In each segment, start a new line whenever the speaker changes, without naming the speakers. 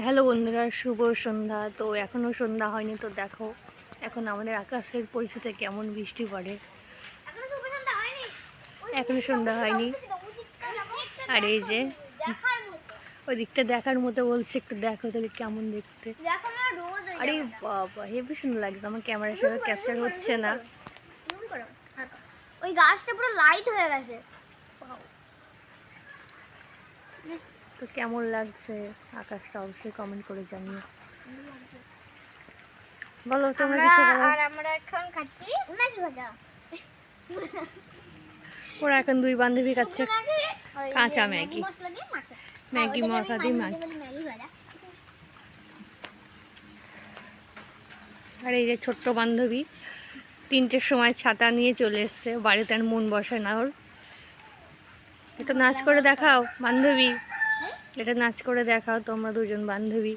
Hello বন্ধুরা, শুভ সন্ধ্যা। তো এখনও সন্ধ্যা হয়নি, তো দেখো এখন আমাদের আকাশের পরিস্থিতি কেমন, বৃষ্টি পড়ে। এখনো সন্ধ্যা হয়নি। আর এই যে ওই দিকটা দেখার মতো বলছে, একটু দেখো তাহলে কেমন দেখতে। আরে বাবা, হেবি সুন্দর লাগছে। আমার ক্যামেরার সাথে ক্যাপচার হচ্ছে না।
ওই গাছটা পুরো লাইট হয়ে গেছে।
তো কেমন লাগছে আকাশটা অবশ্যই কমেন্ট করে জানিও। বলো তোমরা কিছু বলো।
আর আমরা এখন খাচ্ছি মাছ ভাজা।
ওরা এখন দুই বান্ধবী খাচ্ছে কাঁচা ম্যাগি। ম্যাগি মশলা দিয়ে ম্যাগি। আর এই যে ছোট্ট বান্ধবী 3টের সময় ছাতা নিয়ে চলে এসছে বাড়িতে, আর মন বসে না ওর। এটা নাচ করে দেখাও বান্ধবী, এটা নাচ করে দেখাও তোমরা দুজন বান্ধবী।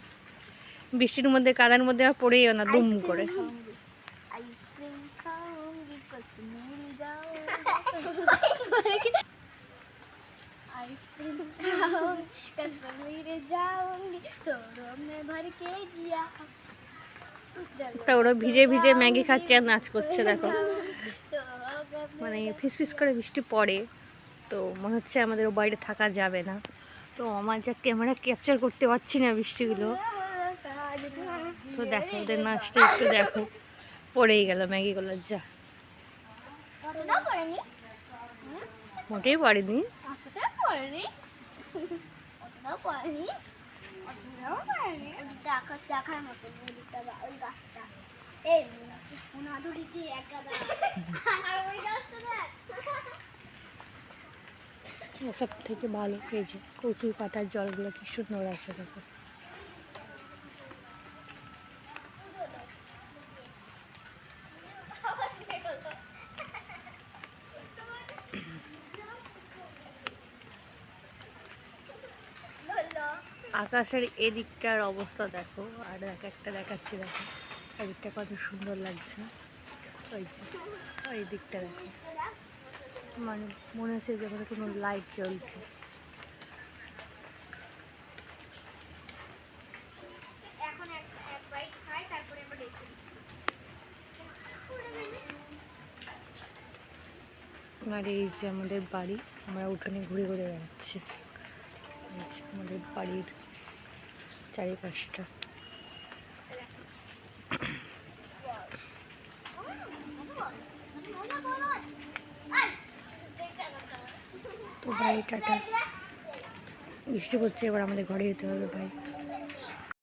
বৃষ্টির মধ্যে কাদার মধ্যে আর পড়েইও না দুম করে।
आइसक्रीम खाऊंगी कश्मीर जाऊंगी शोरों में भर के जिया।
তা ওরা ভিজে ভিজে ম্যাগি খাচ্ছে আর নাচ করছে দেখো। মানে ফিস ফিস করে বৃষ্টি পড়ে, তো মনে হচ্ছে আমাদের ও বাইরে থাকা যাবে না। তো আমার যা ক্যামেরা ক্যাপচার করতে পারছি না বৃষ্টিগুলো। তো দেখো ওদের নাচটা একটু দেখো, পড়েই গেল ম্যাগিগুলো। যা মোটেই পড়েনি।
দেখার মতো ওই গাছটা
সব থেকে ভালো এই যে কচুর পাতার জলগুলো কি সুন্দর আছে দেখো। আকাশের এদিকটার অবস্থা দেখো, আর এক একটা দেখাচ্ছি দেখো। এদিকটা কত সুন্দর লাগছে। ওই যে ওই দিকটা দেখো, মানে মনে হচ্ছে যে ওখানে কোনো লাইট জ্বলছে। আর এই যে আমাদের বাড়ি, আমরা উঠোনে ঘুরে ঘুরে বেড়াচ্ছি। এই যে আমাদের বাড়ির চারিপাশটা। তো ভাই টাটা, বৃষ্টি পড়ছে, এবার আমাদের ঘরে যেতে হবে ভাই।